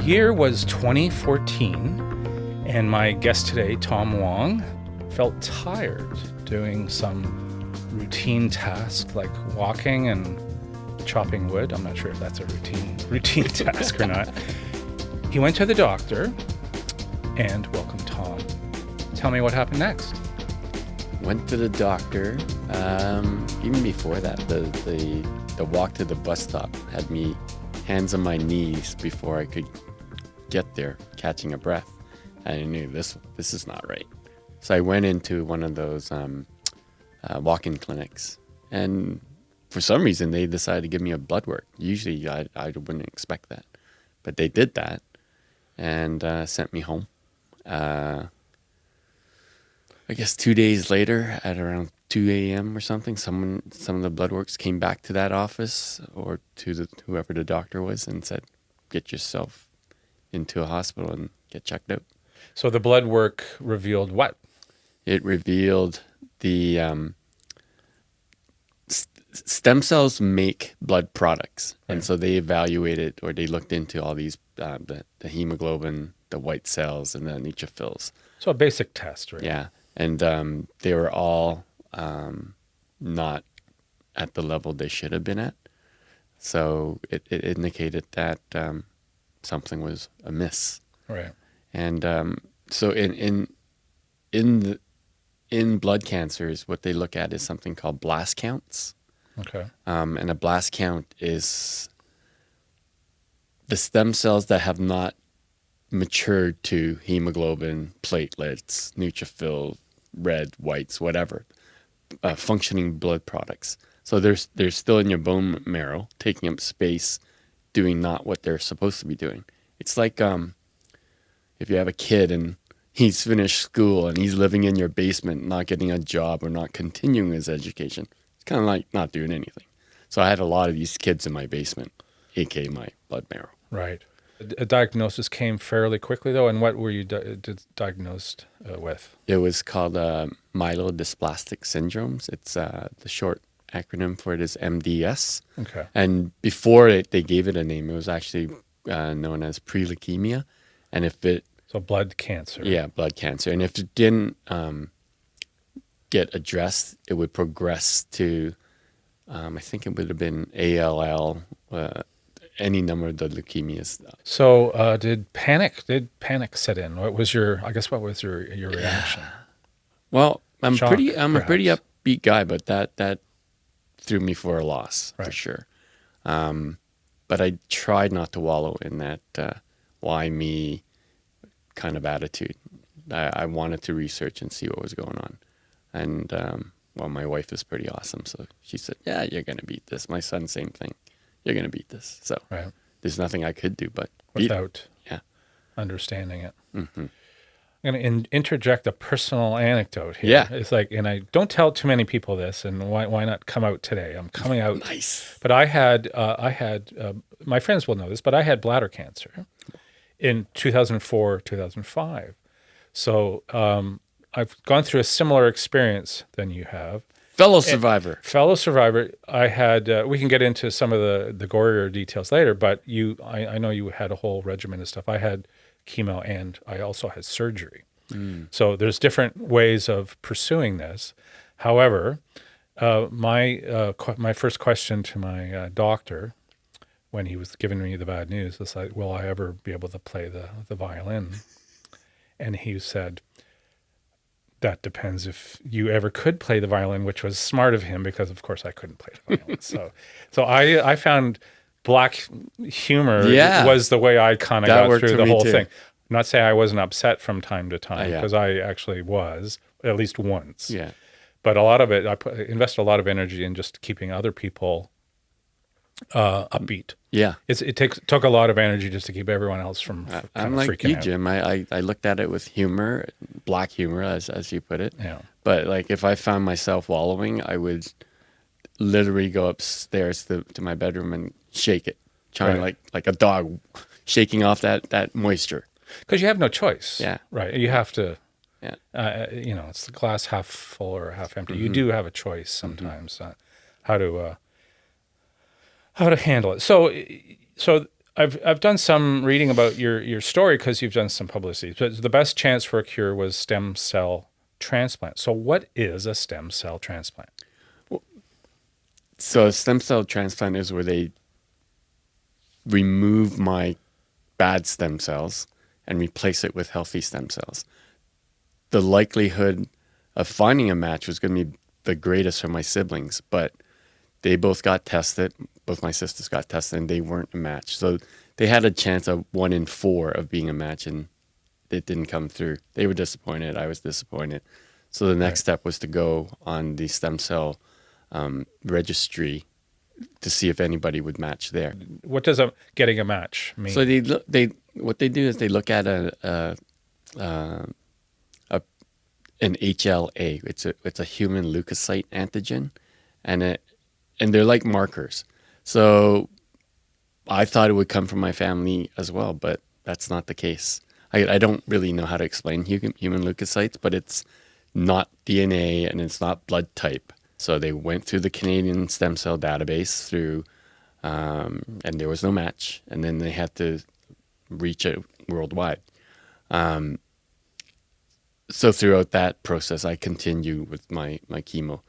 year was 2014, and my guest today, Tom Wong, felt tired doing some routine task like walking and chopping wood. I'm not sure if that's a routine task or not. He went to the doctor, and welcome, Tom. Tell me what happened next. Went to the doctor. Even before that, the walk to the bus stop had me hands on my knees before I could get there, catching a breath. And I knew this is not right. So I went into one of those walk-in clinics, and for some reason they decided to give me a blood work. Usually I wouldn't expect that, but they did that and sent me home. I guess 2 days later, at around 2 a.m. or something, some of the blood works came back to that office or to whoever the doctor was and said, "Get yourself into a hospital and get checked out." So the blood work revealed what? It revealed the stem cells make blood products, right. And so they evaluated, or they looked into all these the hemoglobin, the white cells, and the neutrophils. So a basic test, right? Yeah. And they were all not at the level they should have been at. So it indicated that something was amiss. Right. And so in blood cancers, what they look at is something called blast counts. Okay. And a blast count is the stem cells that have not matured to hemoglobin, platelets, neutrophil, red, whites, whatever, functioning blood products. So they're still in your bone marrow, taking up space, doing not what they're supposed to be doing. It's like if you have a kid and he's finished school and he's living in your basement, not getting a job or not continuing his education. It's kind of like not doing anything. So I had a lot of these kids in my basement, aka my blood marrow. Right. A diagnosis came fairly quickly, though, and what were you diagnosed with? It was called Myelodysplastic Syndromes. It's the short acronym for it is MDS. Okay. And before they gave it a name, it was actually known as pre-leukemia. And if it... So blood cancer. Yeah, blood cancer. And if it didn't get addressed, it would progress to, I think it would have been ALL, any number of the leukemias. So did panic set in? What was your reaction? Well, I'm Shock, a perhaps. pretty upbeat guy, but that threw me for a loss, right. For sure. But I tried not to wallow in that why me kind of attitude. I wanted to research and see what was going on. And well, my wife is pretty awesome, so she said, "Yeah, you're going to beat this." My son, same thing. You're going to beat this. So right. There's nothing I could do but without understanding it. Mm-hmm. I'm going to interject a personal anecdote here. Yeah. It's like, and I don't tell too many people this, and why not come out today? I'm coming out. Nice. But I had my friends will know this, but I had bladder cancer in 2004, 2005. So I've gone through a similar experience than you have. Fellow survivor. I had, we can get into some of the gorier details later, but I know you had a whole regimen of stuff. I had chemo and I also had surgery. So there's different ways of pursuing this. However, my first question to my doctor when he was giving me the bad news was like, will I ever be able to play the violin? And he said, that depends if you ever could play the violin, which was smart of him because, of course, I couldn't play the violin. So I found black humor was the way I kind of got through the whole thing. Not saying I wasn't upset from time to time because I actually was, at least once. Yeah. But a lot of it, I invested a lot of energy in just keeping other people upbeat. Yeah. It took a lot of energy just to keep everyone else from I'm like freaking you, out. Jim. I looked at it with humor, black humor, as you put it. Yeah. But like if I found myself wallowing, I would literally go upstairs to my bedroom and shake it, trying like a dog shaking off that moisture. Because you have no choice. Yeah. Right. You have to. Yeah. It's the glass half full or half empty. Mm-hmm. You do have a choice sometimes how to handle it. So I've done some reading about your story because you've done some publicity. But the best chance for a cure was stem cell transplant. So what is a stem cell transplant? So a stem cell transplant is where they remove my bad stem cells and replace it with healthy stem cells. The likelihood of finding a match was going to be the greatest for my siblings, but they both got tested. Both my sisters got tested, and they weren't a match. So they had a chance of 1 in 4 of being a match, and it didn't come through. They were disappointed. I was disappointed. So the next step was to go on the stem cell registry to see if anybody would match there. What does getting a match mean? So what they do is they look at an HLA. It's a human leukocyte antigen, and they're like markers. So I thought it would come from my family as well, but that's not the case. I don't really know how to explain human leukocytes, but it's not DNA and it's not blood type. So they went through the Canadian stem cell database and there was no match. And then they had to reach it worldwide. So throughout that process, I continued with my chemo.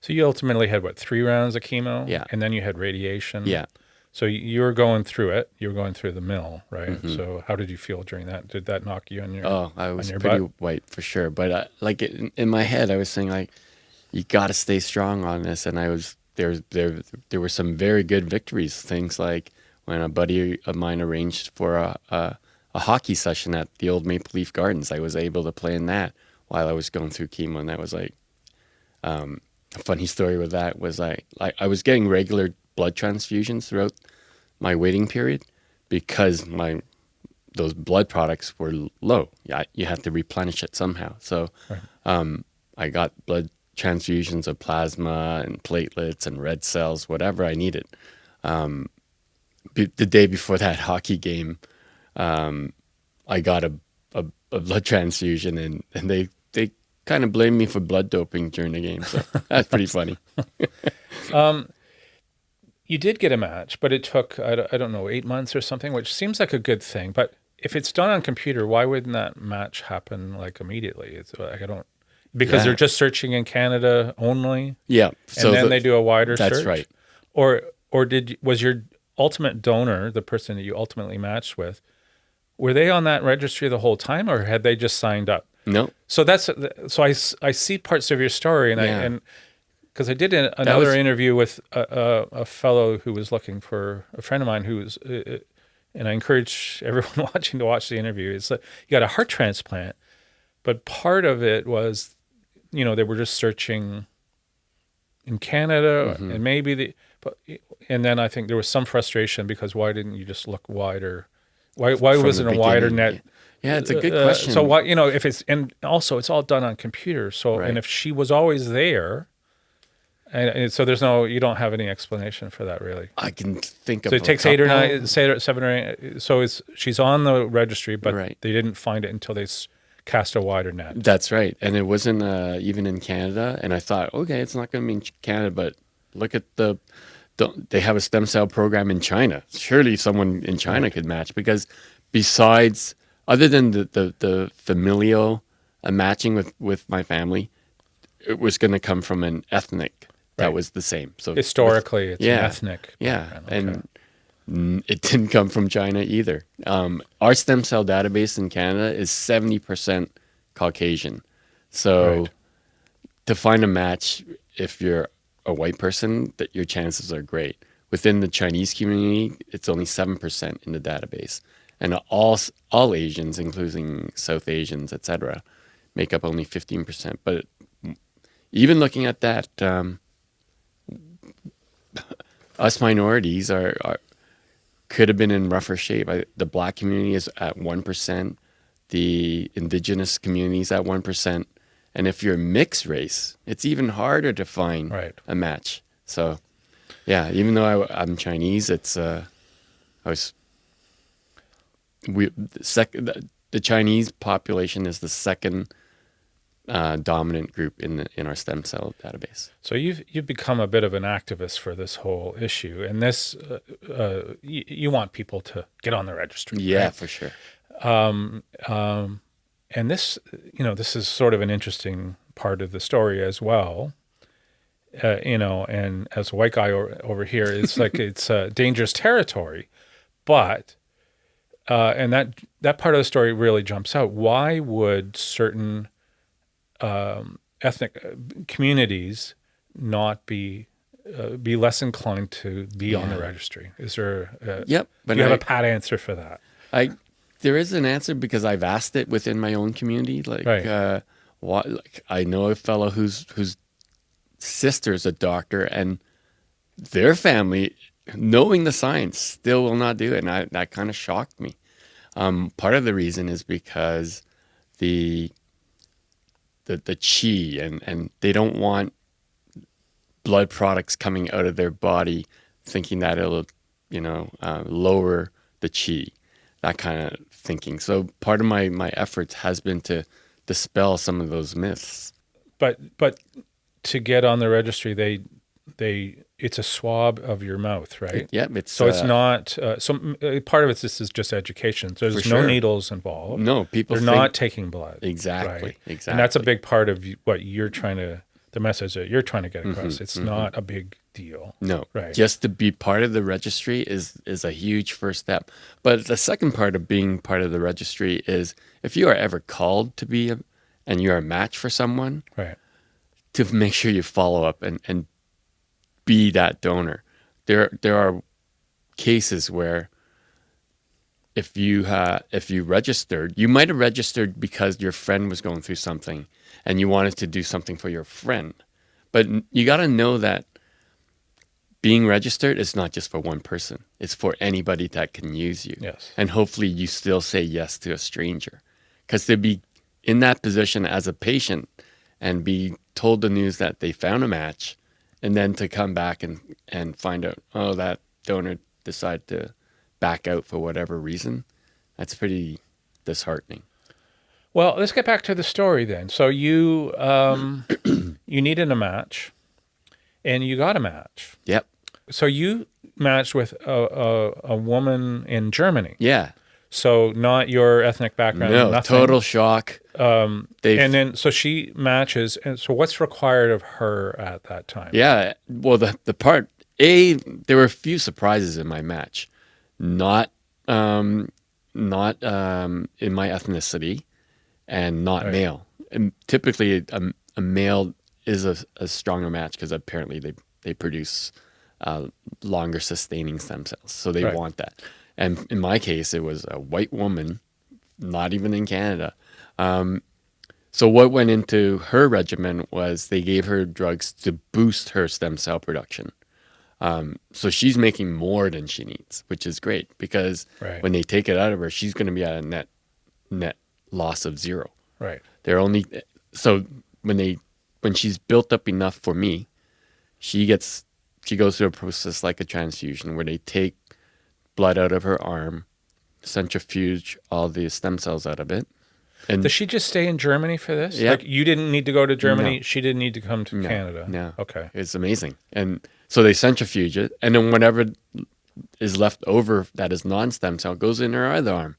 So you ultimately had, 3 rounds of chemo? Yeah. And then you had radiation? Yeah. So you were going through it. You were going through the mill, right? Mm-hmm. So how did you feel during that? Did that knock you on your I was your pretty butt? white for sure. But in my head, I was saying like, you got to stay strong on this. And there were some very good victories. Things like when a buddy of mine arranged for a hockey session at the old Maple Leaf Gardens, I was able to play in that while I was going through chemo. And that was like, a funny story with that was I was getting regular blood transfusions throughout my waiting period because those blood products were low. You had to replenish it somehow. So I got blood transfusions of plasma and platelets and red cells, whatever I needed. The day before that hockey game, I got a blood transfusion and they kind of blamed me for blood doping during the game. So that's pretty funny. You did get a match, but it took, I don't know, 8 months or something, which seems like a good thing. But if it's done on computer, why wouldn't that match happen like immediately? It's like because they're just searching in Canada only. Yeah. And then they do a wider search. That's right. Or was your ultimate donor, the person that you ultimately matched with, were they on that registry the whole time, or had they just signed up? No. So I see parts of your story, and because I did another interview with a fellow who was looking for a friend of mine and I encourage everyone watching to watch the interview. It's like, you got a heart transplant, but part of it was, they were just searching in Canada and maybe and then I think there was some frustration because why didn't you just look wider? Why wasn't a wider net? Yeah, it's a good question. So why, if it's, and also it's all done on computer. So, and if she was always there, and so you don't have any explanation for that really. I can think of So it takes 8 or 9, 7 or 8. So she's on the registry, but they didn't find it until they cast a wider net. That's right. And it wasn't even in Canada. And I thought, okay, it's not going to be in Canada, but look at they have a stem cell program in China. Surely someone in China could match, because besides, other than the familial matching with my family, it was going to come from an ethnic that was the same. So historically, it's an ethnic. Yeah, and it didn't come from China either. Our stem cell database in Canada is 70% Caucasian. So to find a match, if you're a white person, that your chances are great. Within the Chinese community, it's only 7% in the database. And all Asians, including South Asians, etc., make up only 15%. But even looking at that, us minorities could have been in rougher shape. The black community is at 1%. The indigenous community is at 1%. And if you're mixed race, it's even harder to find a match. So, yeah, even though I'm Chinese, the Chinese population is the second dominant group in our stem cell database. So you've become a bit of an activist for this whole issue, and this you want people to get on the registry. Yeah, right? for sure. And this, this is sort of an interesting part of the story as well. And as a white guy over here, it's like it's dangerous territory, but and that part of the story really jumps out. Why would certain ethnic communities not be less inclined to be on the registry? Is there? Yep. Do you have a pat answer for that? There is an answer because I've asked it within my own community. Like, Right. like I know a fellow whose sister's a doctor, and their family, knowing the science, still will not do it, and that kind of shocked me. Part of the reason is because the chi, and they don't want blood products coming out of their body, thinking that it'll lower the chi, that kind of thinking. So part of my efforts has been to dispel some of those myths. But to get on the registry, they it's a swab of your mouth, right? Yep. It's not. Part of this is just education. There's no sure. needles involved. No, people They're think, not taking blood. Exactly. Right? Exactly. And that's a big part of what you're trying to. The message that you're trying to get across. It's not a big deal. No, right? Just to be part of the registry is a huge first step. But the second part of being part of the registry is if you are ever called to be and you're a match for someone, right? To make sure you follow up and be that donor. There are cases where if you registered, you might have registered because your friend was going through something and you wanted to do something for your friend. But you got to know that being registered is not just for one person. It's for anybody that can use you. Yes. And hopefully you still say yes to a stranger. Because to be in that position as a patient and be told the news that they found a match, and then to come back and find out, oh, that donor decided to back out for whatever reason, that's pretty disheartening. Well, let's get back to the story then. So you you needed a match, and you got a match. Yep. So you matched with a woman in Germany. Yeah. So not your ethnic background. No, nothing. total shock. And then so she matches. And so what's required of her at that time? Yeah. Well, the part there were a few surprises in my match, not in my ethnicity, and not Right. male. And typically, a male is a stronger match because apparently they produce longer sustaining stem cells, so they Right. want that. And in my case, it was a white woman, not even in Canada. So what went into her regimen was they gave her drugs to boost her stem cell production. So she's making more than she needs, which is great because Right. when they take it out of her, she's going to be at a net loss of 0. Right. They're only so when she's built up enough for me, she goes through a process like a transfusion where they take blood out of her arm, centrifuge all the stem cells out of it. And Does she just stay in Germany for this? Yeah. Like you didn't need to go to Germany. No. She didn't need to come to Canada. No. Okay. It's amazing. And so they centrifuge it, and then whatever is left over that is non-stem cell goes in her other arm.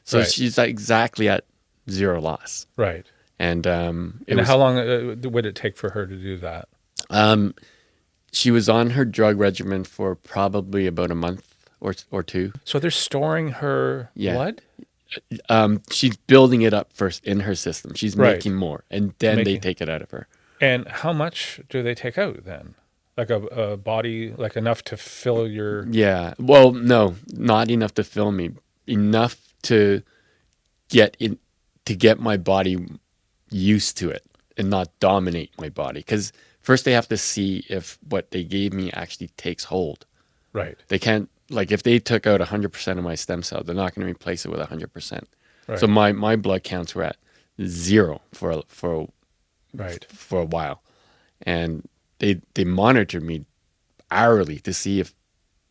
So Right. she's exactly at 0 loss. Right. And And how long would it take for her to do that? she was on her drug regimen for probably about a month or 2. So they're storing her Yeah. blood? She's building it up first in her system. She's Right. making more, and then they take it out of her. And how much do they take out then? Like a body, like enough to fill your... Yeah. Well, no, not enough to fill me. Enough to get my body used to it and not dominate my body. Because first they have to see if what they gave me actually takes hold. Right. They can't, like if they took out 100% of my stem cell, they're not going to replace it with 100%. Right. So my blood counts were at 0 for Right. a while. And they monitored me hourly to see if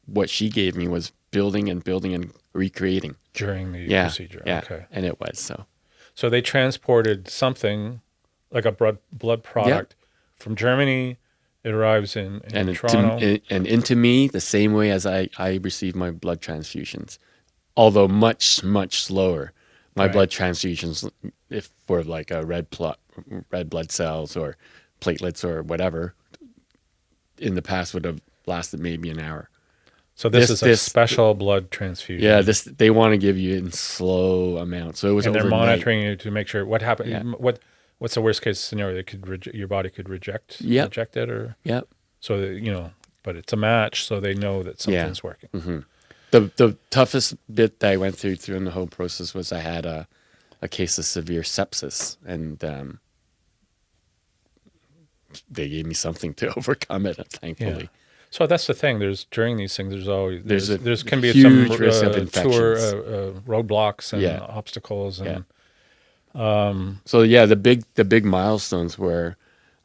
what she gave me was building and recreating. During the Yeah, procedure. yeah, Okay. and it was so. So they transported something like a blood product from Germany. It arrives in Toronto. And into me the same way as I receive my blood transfusions, although much slower. My blood transfusions, if for like a red blood cells or platelets or whatever, in the past would have lasted maybe an hour. So this is a special blood transfusion. Yeah, they want to give you in slow amounts. So it was and overnight. They're monitoring you to make sure what happened. Yeah. What's the worst case scenario? Your body could reject it, or so that, but it's a match, so they know that something's working. Mm-hmm. The toughest bit that I went through in the whole process was I had a case of severe sepsis, and they gave me something to overcome it, thankfully. Yeah. So that's the thing. During these things, there's can be huge some risk of infections. roadblocks and obstacles, and so the big milestones were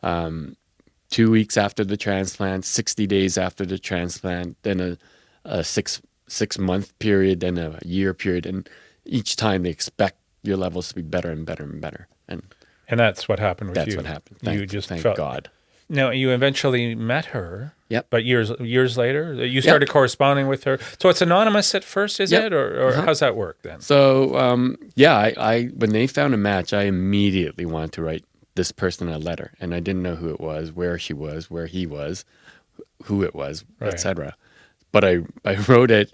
2 weeks after the transplant, 60 days after the transplant, then a 6-month period, then a year period, and each time they expect your levels to be better and better and better, and that's what happened with you. That's what happened. Thank God. Now, you eventually met her. Yep. But years later, you started corresponding with her. So it's anonymous at first, is it, or how's that work then? So I when they found a match, I immediately wanted to write this person a letter, and I didn't know who it was, where she was, where he was, who it was, etc. But I wrote it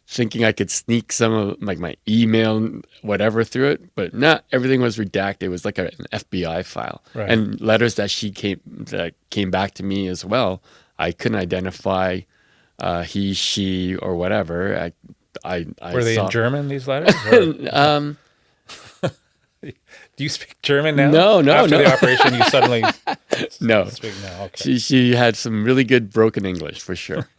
thinking I could sneak some of like my email, whatever, through it, but everything was redacted. It was like an FBI file, and letters that came back to me as well. I couldn't identify he, she, or whatever. I were they in German, these letters? Do you speak German now? No. After the operation, you suddenly speak now. Okay. She had some really good broken English for sure.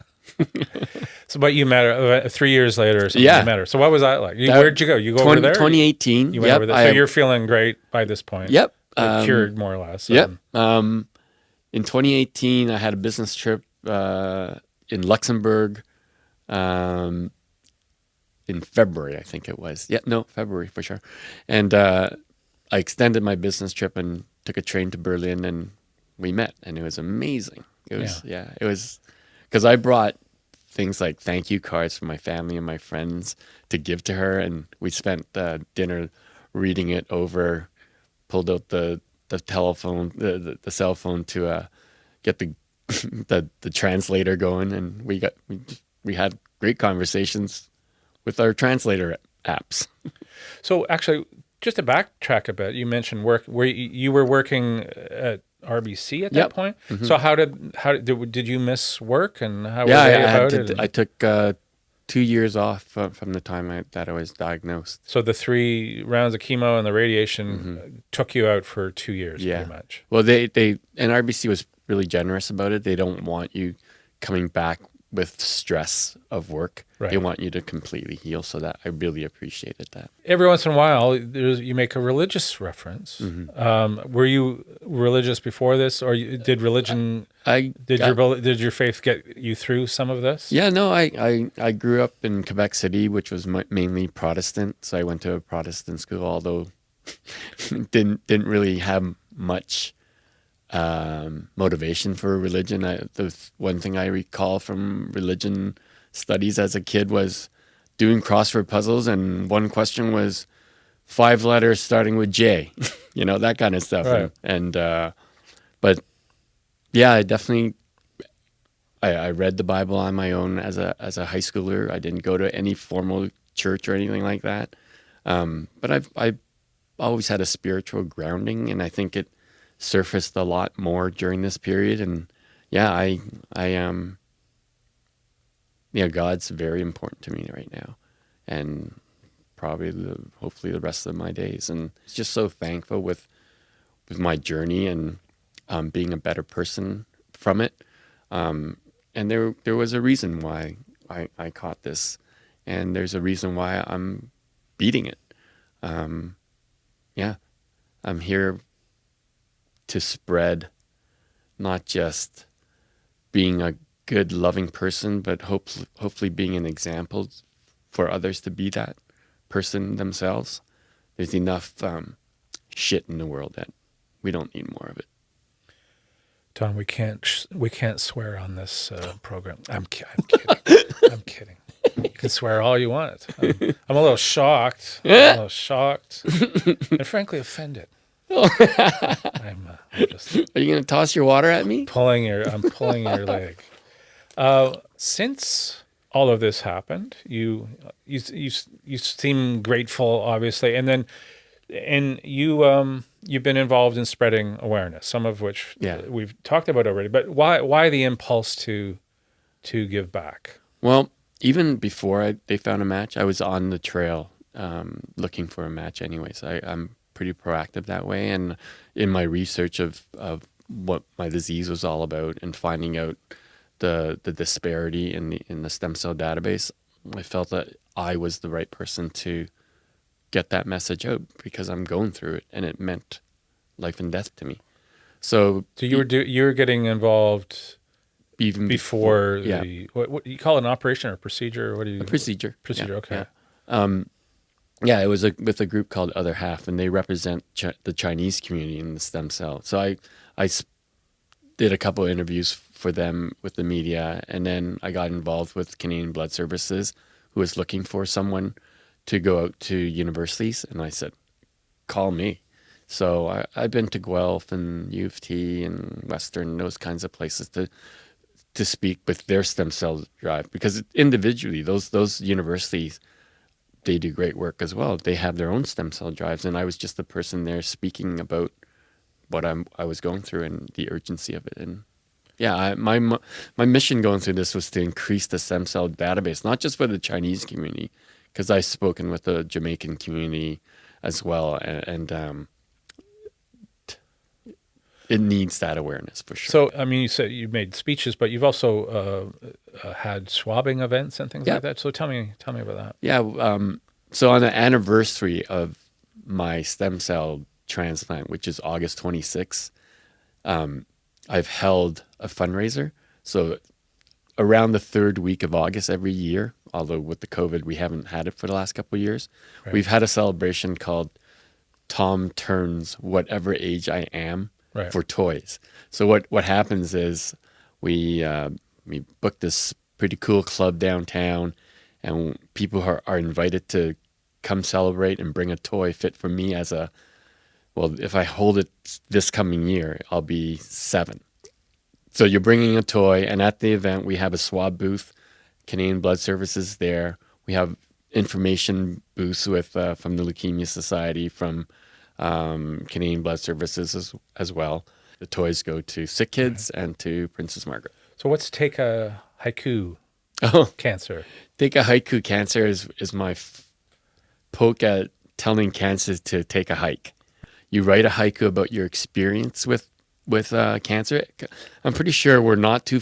So, but you met her 3 years later or something. You met her. So what was that like? Where'd you go? You go over there? 2018. You went over there. So you're feeling great by this point. Yep. Cured more or less. Yep. In 2018, I had a business trip in Luxembourg in February, I think it was. February for sure. And I extended my business trip and took a train to Berlin, and we met, and it was amazing. It was because I brought things like thank you cards from my family and my friends to give to her, and we spent dinner reading it over, pulled out the telephone, the cell phone to get the translator going, and we had great conversations with our translator apps. So actually, just to backtrack a bit, you mentioned work where you were working at RBC at that point. Mm-hmm. So how did you miss work, and how were they about it? I took 2 years off from the time that I was diagnosed. So the 3 rounds of chemo and the radiation took you out for 2 years, pretty much. Well, they and RBC was really generous about it. They don't want you coming back with stress of work. They want you to completely heal, so that I really appreciated that. Every once in a while, you make a religious reference. Mm-hmm. Were you religious before this, or did religion? Did your faith get you through some of this? Yeah, no, I grew up in Quebec City, which was mainly Protestant, so I went to a Protestant school, although didn't really have much motivation for religion. The one thing I recall from religion studies as a kid was doing crossword puzzles, and one question was 5 letters starting with J, that kind of stuff. Right. And but yeah, I definitely I read the Bible on my own as a high schooler. I didn't go to any formal church or anything like that. But I've always had a spiritual grounding, and I think it surfaced a lot more during this period. And God's very important to me right now, and probably hopefully the rest of my days. And just so thankful with my journey and being a better person from it. And there was a reason why I caught this, and there's a reason why I'm beating it. I'm here to spread not just being a good, loving person, but hopefully being an example for others to be that person themselves. There's enough shit in the world that We don't need more of it. Don, we can't swear on this program. I'm kidding. I'm kidding. You can swear all you want. I'm a little shocked. And frankly offended. I'm just Are you going to toss your water at me? pulling your leg. Since all of this happened, you seem grateful, obviously, and you've been involved in spreading awareness, some of which we've talked about already. But why the impulse to give back? Well, even before they found a match, I was on the trail looking for a match anyways. I'm pretty proactive that way. And in my research of what my disease was all about and finding out the disparity in the stem cell database, I felt that I was the right person to get that message out because I'm going through it and it meant life and death to me. So you were getting involved even before the what you call it, an operation or a procedure? What do you? A procedure. Procedure. Okay. Yeah, it was with a group called Other Half, and they represent the Chinese community in the stem cell. So I did a couple of interviews for them with the media, and then I got involved with Canadian Blood Services, who was looking for someone to go out to universities, and I said, call me. So I've been to Guelph and U of T and Western, those kinds of places to speak with their stem cell drive, because individually those universities, they do great work as well. They have their own stem cell drives, and I was just the person there speaking about what I was going through and the urgency of it. And yeah, my mission going through this was to increase the stem cell database, not just for the Chinese community, because I've spoken with the Jamaican community as well, and it needs that awareness for sure. So, I mean, you said you made speeches, but you've also had swabbing events and things like that. So tell me about that. Yeah. So on the anniversary of my stem cell transplant, which is August 26th, I've held a fundraiser. So around the third week of August every year, although with the COVID, we haven't had it for the last couple of years, we've had a celebration called Tom Turns Whatever Age I Am. For toys. So what happens is we book this pretty cool club downtown, and people are invited to come celebrate and bring a toy fit for me as if I hold it this coming year, I'll be 7. So you're bringing a toy, and at the event we have a swab booth, Canadian Blood Services there. We have information booths with from the Leukemia Society, from Canadian Blood Services as well. The toys go to sick kids and to Princess Margaret. So what's Take a Haiku Cancer? Take a Haiku Cancer is my poke at telling cancer to take a hike. You write a haiku about your experience with cancer. I'm pretty sure we're not too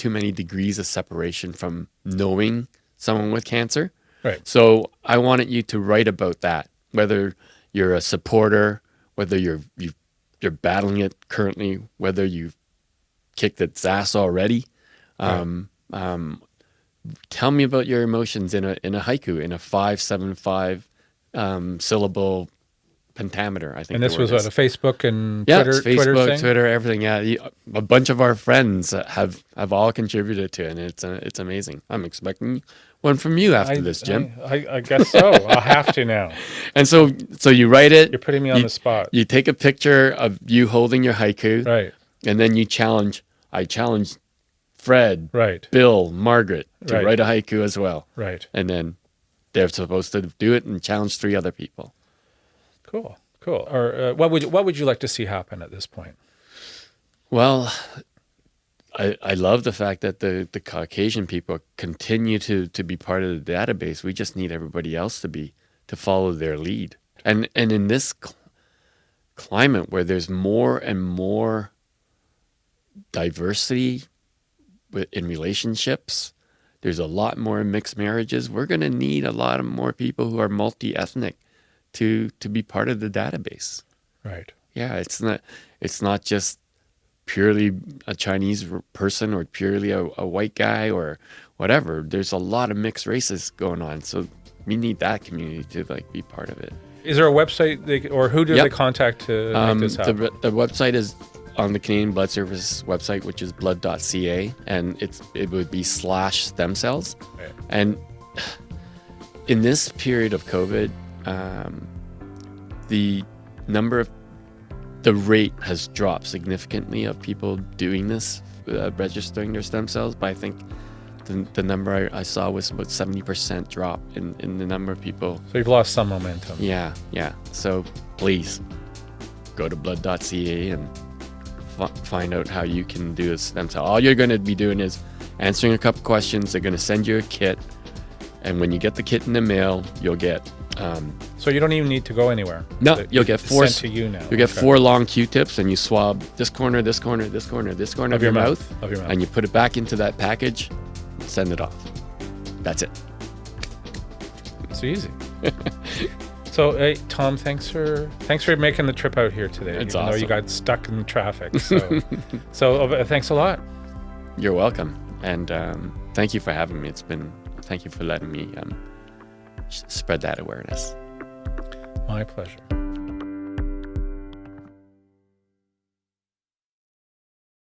many degrees of separation from knowing someone with cancer. Right. So I wanted you to write about that, whether you're a supporter, whether you're battling it currently, whether you've kicked its ass already. Tell me about your emotions in a haiku, in a 575 syllable pentameter, I think. And this was what, a Facebook and Twitter, Twitter Facebook, thing? Twitter, everything. Yeah, a bunch of our friends have all contributed to it, and it's amazing. I'm expecting one from you after this, Jim. I guess so. I'll have to now. And so you write it. You're putting me on the spot. You take a picture of you holding your haiku, right? And then you challenge. I challenge Fred, right? Bill, Margaret to write a haiku as well, right? And then they're supposed to do it and challenge 3 other people. Cool. Or what would you like to see happen at this point? Well, I love the fact that the Caucasian people continue to be part of the database. We just need everybody else to follow their lead. And in this climate where there's more and more diversity in relationships, there's a lot more mixed marriages. We're going to need a lot of more people who are multi-ethnic to be part of the database. Right. Yeah, it's not just purely a Chinese person or purely a white guy or whatever. There's a lot of mixed races going on, so we need that community to be part of it. Is there a website or who do Yep. they contact to make this happen? The website is on the Canadian Blood Service website, which is blood.ca, and it would be /stem cells. Right. And in this period of COVID, the rate has dropped significantly of people doing this, registering their stem cells. But I think the number I saw was about 70% drop in the number of people. So you've lost some momentum. Yeah. So please go to blood.ca and find out how you can do a stem cell. All you're going to be doing is answering a couple questions. They're going to send you a kit, and when you get the kit in the mail, you'll get. So you don't even need to go anywhere. No, you'll get four. Sent to you now. You get 4 long Q-tips, and you swab this corner, this corner, this corner, this corner of your mouth, and you put it back into that package, and send it off. That's it. It's easy. So, hey, Tom, thanks for making the trip out here today. It's even awesome. though you got stuck in traffic. So, thanks a lot. You're welcome, and thank you for having me. Thank you for letting me spread that awareness. My pleasure.